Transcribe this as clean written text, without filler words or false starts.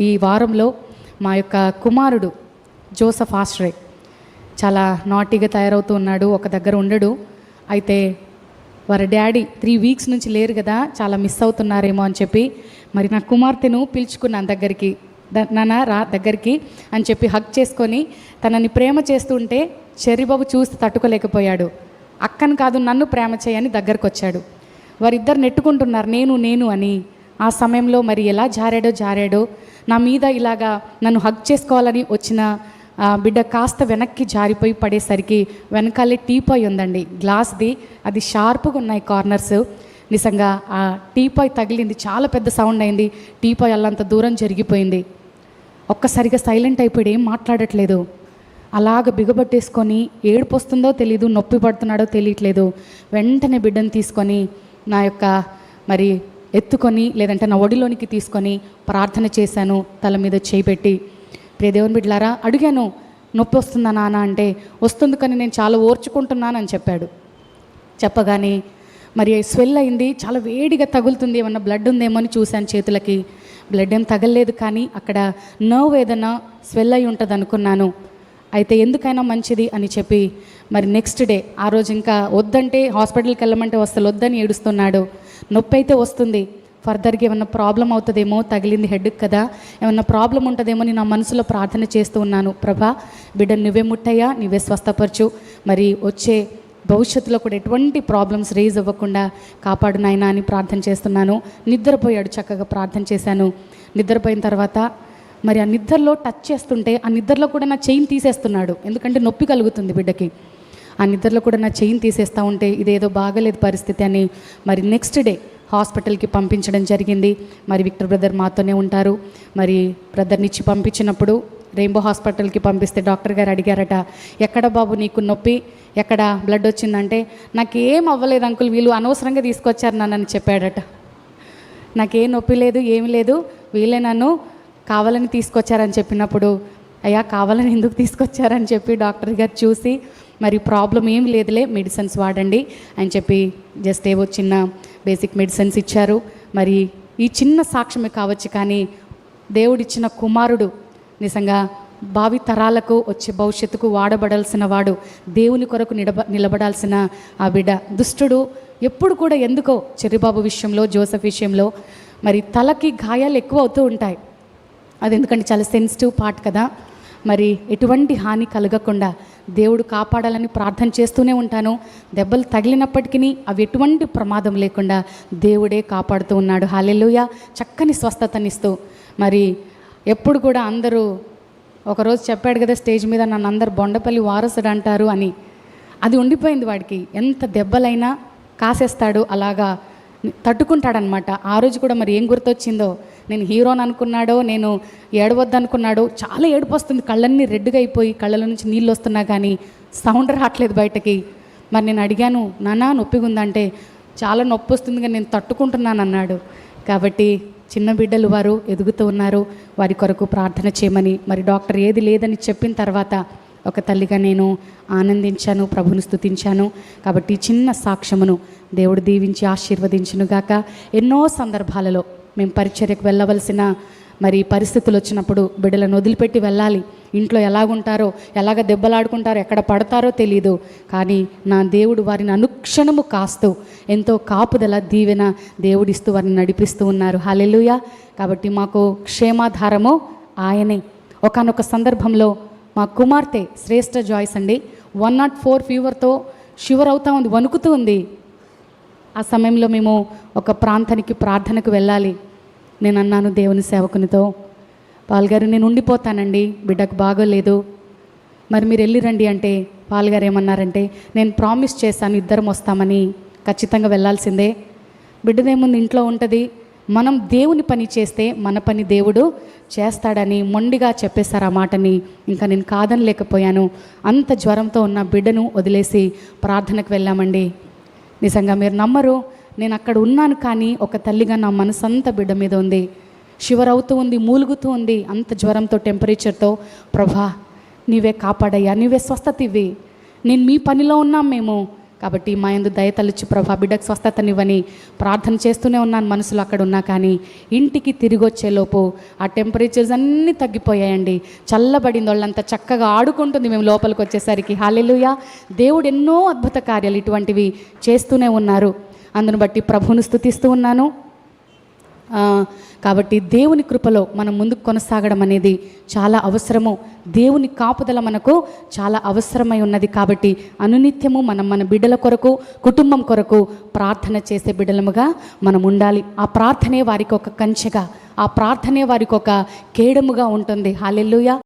ఈ వారంలో మా యొక్క కుమారుడు జోసఫ్ ఆశ్రయ్ చాలా నాటీగా తయారవుతూ ఉన్నాడు, ఒక దగ్గర ఉండడు. అయితే వారి డాడీ 3 వీక్స్ నుంచి లేరు కదా, చాలా మిస్ అవుతున్నారేమో అని చెప్పి మరి నా కుమార్తెను పిలుచుకున్నాను దగ్గరికి. నాన్న రా దగ్గరికి అని చెప్పి హగ్ చేసుకొని తనని ప్రేమ చేస్తుంటే చెర్రిబాబు చూసి తట్టుకోలేకపోయాడు. అక్కను కాదు నన్ను ప్రేమ చేయని దగ్గరకు వచ్చాడు. వారిద్దరు నెట్టుకుంటున్నారు నేను అని. ఆ సమయంలో మరి ఎలా జారాడో నా మీద ఇలాగా నన్ను హగ్ చేసుకోవాలని వచ్చిన బిడ్డ కాస్త వెనక్కి జారిపోయి పడేసరికి వెనకాలే టీపాయ్ ఉందండి, గ్లాస్ది. అది షార్ప్గా ఉన్నాయి కార్నర్స్. నిజంగా ఆ టీపాయ్ తగిలింది, చాలా పెద్ద సౌండ్ అయింది. టీపాయ్ అల్లంత దూరం జరిగిపోయింది. ఒక్కసారిగా సైలెంట్ అయిపోయాడు, ఏం మాట్లాడట్లేదు. అలాగ బిగబట్టేసుకొని ఏడుపు వస్తుందో తెలీదు, నొప్పి పడుతున్నాడో తెలియట్లేదు. వెంటనే బిడ్డను తీసుకొని నా యొక్క మరి ఎత్తుకొని లేదంటే నా ఒడిలోనికి తీసుకొని ప్రార్థన చేశాను, తల మీద చేయిపెట్టి. ప్రియ దేవుని బిడ్డలారా, అడిగాను నొప్పి వస్తుందా నాన్న అంటే, వస్తుంది కానీ నేను చాలా ఓర్చుకుంటున్నానని చెప్పాడు. చెప్పగానే మరి స్వెల్ అయింది, చాలా వేడిగా తగులుతుంది, ఏమన్నా బ్లడ్ ఉందేమో అని చూశాను. చేతులకి బ్లడ్ ఏం తగలలేదు, కానీ అక్కడ నర్వ్ ఏదైనా స్వెల్ అయి ఉంటుంది అనుకున్నాను. అయితే ఎందుకైనా మంచిది అని చెప్పి మరి నెక్స్ట్ డే ఆ రోజు ఇంకా వద్దంటే హాస్పిటల్కి వెళ్ళమంటే వస్తలు వద్దని ఏడుస్తున్నాడు. నొప్పి అయితే వస్తుంది, ఫర్దర్గా ఏమన్నా ప్రాబ్లం అవుతుందేమో, తగిలింది హెడ్కి కదా, ఏమన్నా ప్రాబ్లం ఉంటుందేమో అని నా మనసులో ప్రార్థన చేస్తూ ఉన్నాను. ప్రభా, బిడ్డను నువ్వే ముట్టయ్యా, నువ్వే స్వస్థపరచు, మరి వచ్చే భవిష్యత్తులో కూడా ఎటువంటి ప్రాబ్లమ్స్ రేజ్ అవ్వకుండా కాపాడు నాయనా అని ప్రార్థన చేస్తున్నాను. నిద్రపోయాడు, చక్కగా ప్రార్థన చేశాను. నిద్రపోయిన తర్వాత మరి ఆ నిద్రలో టచ్ చేస్తుంటే ఆ నిద్రలో కూడా నా చైన్ తీసేస్తున్నాడు, ఎందుకంటే నొప్పి కలుగుతుంది బిడ్డకి. ఆ నిద్రలో కూడా నా చైన్ తీసేస్తూ ఉంటే ఇదేదో బాగలేదు పరిస్థితి అని మరి నెక్స్ట్ డే హాస్పిటల్కి పంపించడం జరిగింది. మరి విక్టర్ బ్రదర్ మాతోనే ఉంటారు. మరి బ్రదర్ని ఇచ్చి పంపించినప్పుడు రెయిన్బో హాస్పిటల్కి పంపిస్తే డాక్టర్ గారు అడిగారట, ఎక్కడ బాబు నీకు నొప్పి, ఎక్కడ బ్లడ్ వచ్చిందంటే, నాకేం అవ్వలేదు అంకుల్, వీళ్ళు అనవసరంగా తీసుకొచ్చారు నన్ను చెప్పాడట. నాకేం నొప్పి లేదు, ఏమి లేదు, వీళ్ళే నన్ను కావాలని తీసుకొచ్చారని చెప్పినప్పుడు, అయ్యా కావాలని ఎందుకు తీసుకొచ్చారని చెప్పి డాక్టర్ గారు చూసి మరి ప్రాబ్లం ఏం లేదులే, మెడిసిన్స్ వాడండి అని చెప్పి జస్ట్ ఏవో చిన్న బేసిక్ మెడిసిన్స్ ఇచ్చారు. మరి ఈ చిన్న సాక్ష్యమే కావచ్చు, కానీ దేవుడిచ్చిన కుమారుడు నిజంగా భావి తరాలకు వచ్చే భవిష్యత్తుకు వాడబడాల్సిన వాడు, దేవుని కొరకు నిలబడాల్సిన ఆ బిడ్డ. దుష్టుడు ఎప్పుడు కూడా ఎందుకో చెర్రిబాబు విషయంలో, జోసెఫ్ విషయంలో మరి తలకి గాయాలు ఎక్కువ అవుతూ ఉంటాయి. అది ఎందుకంటే చాలా సెన్సిటివ్ పార్ట్ కదా. మరి ఎటువంటి హాని కలగకుండా దేవుడు కాపాడాలని ప్రార్థన చేస్తూనే ఉంటాను. దెబ్బలు తగిలినప్పటికీ అవి ఎటువంటి ప్రమాదం లేకుండా దేవుడే కాపాడుతూ ఉన్నాడు. హల్లెలూయా. చక్కని స్వస్థతనిస్తూ మరి ఎప్పుడు కూడా అందరూ, ఒకరోజు చెప్పాడు కదా స్టేజ్ మీద, నన్ను అందరు బొండపల్లి వారసుడు అంటారు అని. అది ఉండిపోయింది వాడికి. ఎంత దెబ్బలైనా కాసేస్తాడు, అలాగా తట్టుకుంటాడనమాట. ఆ రోజు కూడా మరి ఏం గుర్తొచ్చిందో, నేను హీరోని అనుకున్నాడో, నేను ఏడవద్దు అనుకున్నాడో, చాలా ఏడుపు వస్తుంది, కళ్ళన్నీ రెడ్గా అయిపోయి కళ్ళలో నుంచి నీళ్ళు వస్తున్నా కానీ సౌండ్ రావట్లేదు బయటకి. మరి నేను అడిగాను, నానా నొప్పిగా ఉందంటే, చాలా నొప్పి వస్తుంది కానీ నేను తట్టుకుంటున్నాను అన్నాడు. కాబట్టి చిన్న బిడ్డలు వారు ఎదుగుతూ ఉన్నారు, వారి కొరకు ప్రార్థన చేయమని మరి డాక్టర్ ఏది లేదని చెప్పిన తర్వాత ఒక తల్లిగా నేను ఆనందించాను, ప్రభుని స్తుతించాను. కాబట్టి చిన్న సాక్ష్యమును దేవుడు దీవించి ఆశీర్వదించునుగాక. ఎన్నో సందర్భాలలో మేము పరిచర్యకు వెళ్ళవలసిన మరి పరిస్థితులు వచ్చినప్పుడు బిడ్డలను వదిలిపెట్టి వెళ్ళాలి. ఇంట్లో ఎలాగుంటారో, ఎలాగ దెబ్బలాడుకుంటారో, ఎక్కడ పడతారో తెలీదు, కానీ నా దేవుడు వారిని అనుక్షణము కాస్తూ ఎంతో కాపుదల దీవెన దేవుడిస్తూ వారిని నడిపిస్తూ ఉన్నారు. హల్లెలూయా. కాబట్టి మాకు క్షేమాధారము ఆయనే. ఒకానొక సందర్భంలో మా కుమార్తె శ్రేష్ఠ జాయ్స్ అండి 104 ఫీవర్తో షివర్ అవుతూ ఉంది, వణుకుతూ ఉంది. ఆ సమయంలో మేము ఒక ప్రాంతానికి ప్రార్థనకు వెళ్ళాలి. నేను అన్నాను దేవుని సేవకునితో, పాల్గారు నేను ఉండిపోతానండి, బిడ్డకు బాగోలేదు, మరి మీరు వెళ్ళిరండి అంటే, పాల్గారు ఏమన్నారంటే, నేను ప్రామిస్ చేశాను ఇద్దరం వస్తామని, ఖచ్చితంగా వెళ్ళాల్సిందే, బిడ్డదేముంది ఇంట్లో ఉంటుంది, మనం దేవుని పని చేస్తే మన పని దేవుడు చేస్తాడని మొండిగా చెప్పేశారు ఆ మాటని. ఇంకా నేను కాదనలేకపోయాను. అంత జ్వరంతో ఉన్న బిడ్డను వదిలేసి ప్రార్థనకు వెళ్ళామండి. నిజంగా మీరు నమ్మరు, నేను అక్కడ ఉన్నాను, కానీ ఒక తల్లిగా నా మనసంతా బిడ్డ మీద ఉంది. షివర్ అవుతూ ఉంది, మూలుగుతూ ఉంది, అంత జ్వరంతో, టెంపరేచర్తో. ప్రభా నీవే కాపాడయ్యా, నీవే స్వస్థత ఇవ్వి, నేను మీ పనిలో ఉన్నాం మేము, కాబట్టి మా యందు దయ తలచి ప్రభా బిడ్డకు స్వస్థతనివ్వని ప్రార్థన చేస్తూనే ఉన్నాను మనసులో అక్కడ ఉన్నా. కానీ ఇంటికి తిరిగి వచ్చేలోపు ఆ టెంపరేచర్స్ అన్నీ తగ్గిపోయాయండి. చల్లబడింది, వాళ్ళంతా చక్కగా ఆడుకుంటుంది మేము లోపలికి వచ్చేసరికి. హల్లెలూయా. దేవుడు ఎన్నో అద్భుత కార్యాలు ఇటువంటివి చేస్తూనే ఉన్నారు. అందును బట్టి ప్రభువును స్తుతిస్తూ ఉన్నాను. కాబట్టి దేవుని కృపలో మనం ముందుకు కొనసాగడం అనేది చాలా అవసరము. దేవుని కాపుదల మనకు చాలా అవసరమై ఉన్నది. కాబట్టి అనునిత్యము మనం మన బిడ్డల కొరకు, కుటుంబం కొరకు ప్రార్థన చేసే బిడ్డలముగా మనం ఉండాలి. ఆ ప్రార్థనే వారికి ఒక కంచెగా, ఆ ప్రార్థనే వారికి ఒక కేడముగా ఉంటుంది. హల్లెలూయా.